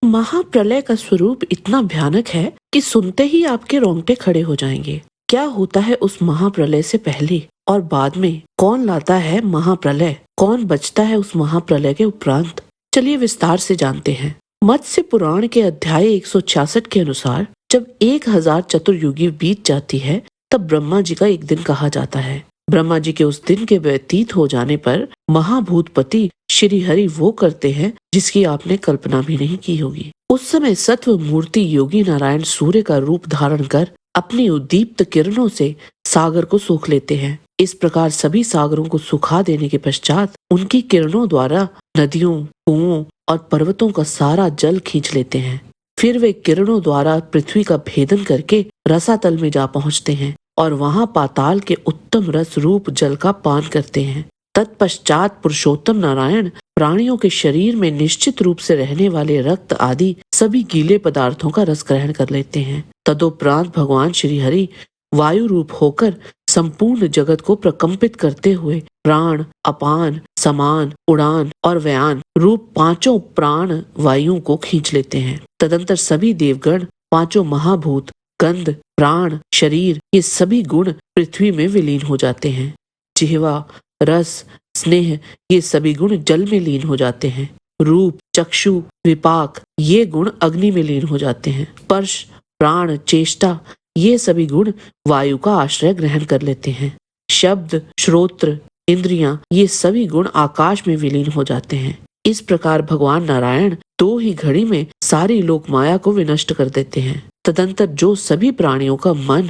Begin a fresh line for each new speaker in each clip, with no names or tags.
महाप्रलय का स्वरूप इतना भयानक है कि सुनते ही आपके रोंगटे खड़े हो जाएंगे। क्या होता है उस महाप्रलय से पहले और बाद में? कौन लाता है महाप्रलय? कौन बचता है उस महाप्रलय के उपरांत? चलिए विस्तार से जानते हैं। मत्स्य पुराण के अध्याय 166 के अनुसार जब 1000 चतुर्युगी बीत जाती है तब ब्रह्मा जी का एक दिन कहा जाता है। ब्रह्मा जी के उस दिन के व्यतीत हो जाने पर महाभूतपति श्री हरि वो करते हैं जिसकी आपने कल्पना भी नहीं की होगी। उस समय सत्व मूर्ति योगी नारायण सूर्य का रूप धारण कर अपनी उद्दीप्त किरणों से सागर को सूख लेते हैं। इस प्रकार सभी सागरों को सुखा देने के पश्चात उनकी किरणों द्वारा नदियों, कुओं और पर्वतों का सारा जल खींच लेते हैं। फिर वे किरणों द्वारा पृथ्वी का भेदन करके रसातल में जा पहुंचते हैं और वहां पाताल के उत्तम रस रूप जल का पान करते हैं। तत्पश्चात पुरुषोत्तम नारायण प्राणियों के शरीर में निश्चित रूप से रहने वाले रक्त आदि सभी गीले पदार्थों का रस ग्रहण कर लेते हैं। तदोपरांत भगवान श्री हरि वायु रूप होकर संपूर्ण जगत को प्रकंपित करते हुए प्राण, अपान, समान, उड़ान और व्यान रूप पांचों प्राण वायुओं को खींच लेते हैं। तदंतर सभी देवगण, पांचों महाभूत, गंध, प्राण, शरीर ये सभी गुण पृथ्वी में विलीन हो जाते हैं। जिह्वा, रस, स्नेह ये सभी गुण जल में लीन हो जाते हैं। रूप, चक्षु, विपाक ये गुण अग्नि में लीन हो जाते हैं। स्पर्श, प्राण, चेष्टा ये सभी गुण वायु का आश्रय ग्रहण कर लेते हैं। शब्द, श्रोत्र, इंद्रियां ये सभी गुण आकाश में विलीन हो जाते हैं। इस प्रकार भगवान नारायण 2 ही घड़ी में सारी लोक माया को विनष्ट कर देते हैं। तदंतर जो सभी प्राणियों का मन,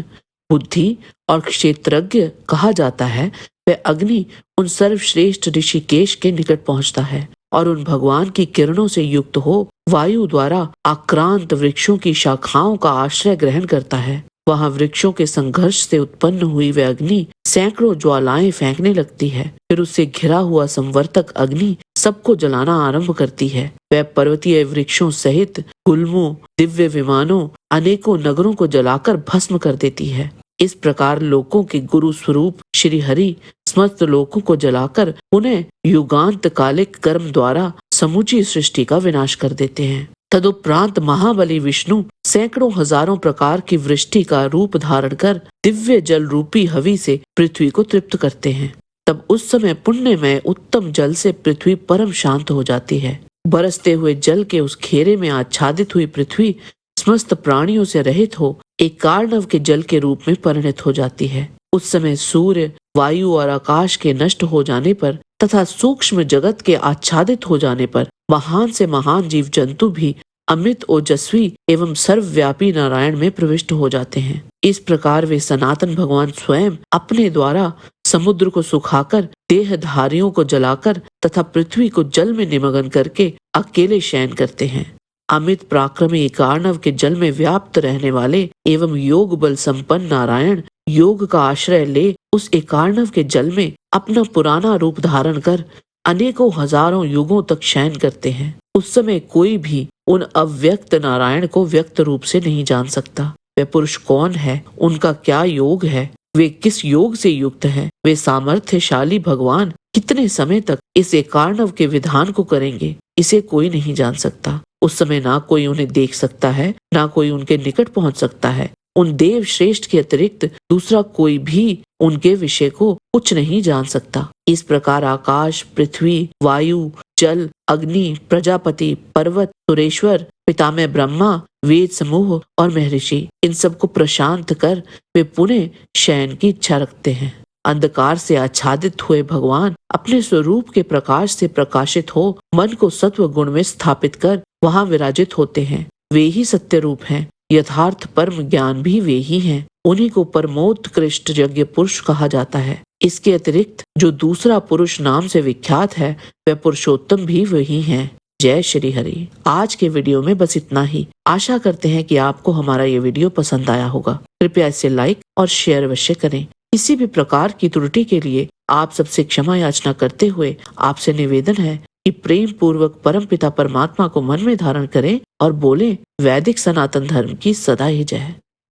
बुद्धि और क्षेत्रज्ञ कहा जाता है वह अग्नि उन सर्वश्रेष्ठ ऋषिकेश के निकट पहुंचता है और उन भगवान की किरणों से युक्त हो वायु द्वारा आक्रांत वृक्षों की शाखाओं का आश्रय ग्रहण करता है। वहां वृक्षों के संघर्ष से उत्पन्न हुई वह अग्नि सैकड़ों ज्वालाएं फेंकने लगती है। फिर उससे घिरा हुआ संवर्तक अग्नि सबको जलाना आरंभ करती है। वह पर्वतीय वृक्षों सहित गुल्मों, दिव्य विमानों, अनेकों नगरों को जलाकर भस्म कर देती है। इस प्रकार लोकों के गुरु स्वरूप श्री हरि समस्त लोकों को जलाकर पुनः युगांत कालिक कर्म द्वारा समूची सृष्टि का विनाश कर देते हैं। तदुपरांत महाबली विष्णु सैकड़ों हजारों प्रकार की वृष्टि का रूप धारण कर दिव्य जल रूपी हवि से पृथ्वी को तृप्त करते हैं। तब उस समय पुण्यमय उत्तम जल से पृथ्वी परम शांत हो जाती है। बरसते हुए जल के उस घेरे में आच्छादित हुई पृथ्वी समस्त प्राणियों से रहित हो एक कार्णव के जल के रूप में परिणत हो जाती है। उस समय सूर्य, वायु और आकाश के नष्ट हो जाने पर तथा सूक्ष्म जगत के आच्छादित हो जाने पर महान से महान जीव जंतु भी अमृत ओजस्वी एवं सर्वव्यापी नारायण में प्रविष्ट हो जाते हैं। इस प्रकार वे सनातन भगवान स्वयं अपने द्वारा समुद्र को सुखाकर, देहधारियों को जलाकर तथा पृथ्वी को जल में निमग्न करके अकेले शयन करते हैं। अमित पराक्रमी कार्णव के जल में व्याप्त रहने वाले एवं योग बल संपन्न नारायण योग का आश्रय ले उस एकार्णव के जल में अपना पुराना रूप धारण कर अनेकों हजारों युगों तक शयन करते हैं। उस समय कोई भी उन अव्यक्त नारायण को व्यक्त रूप से नहीं जान सकता। वह पुरुष कौन है, उनका क्या योग है, वे किस योग से युक्त हैं, वे सामर्थ्यशाली भगवान कितने समय तक इस एकार्णव के विधान को करेंगे, इसे कोई नहीं जान सकता। उस समय ना कोई उन्हें देख सकता है, ना कोई उनके निकट पहुंच सकता है। उन देव श्रेष्ठ के अतिरिक्त दूसरा कोई भी उनके विषय को कुछ नहीं जान सकता। इस प्रकार आकाश, पृथ्वी, वायु, जल, अग्नि, प्रजापति, पर्वत, सुरेश्वर, पितामह ब्रह्मा, वेद समूह और महर्षि इन सबको प्रशांत कर वे पुनः शयन की इच्छा रखते हैं। अंधकार से आच्छादित हुए भगवान अपने स्वरूप के प्रकाश से प्रकाशित हो मन को सत्व गुण में स्थापित कर वहां विराजित होते हैं। वे ही सत्य रूप हैं। यथार्थ परम ज्ञान भी वे ही हैं। उन्हीं को परमोत्कृष्ट यज्ञ पुरुष कहा जाता है। इसके अतिरिक्त जो दूसरा पुरुष नाम से विख्यात है वह पुरुषोत्तम भी वही हैं। जय श्री हरि। आज के वीडियो में बस इतना ही। आशा करते हैं कि आपको हमारा ये वीडियो पसंद आया होगा। कृपया इसे लाइक और शेयर अवश्य करें। किसी भी प्रकार की त्रुटि के लिए आप सबसे क्षमा याचना करते हुए आपसे निवेदन है कि प्रेम पूर्वक परम पिता परमात्मा को मन में धारण करें और बोले वैदिक सनातन धर्म की सदा ही जय।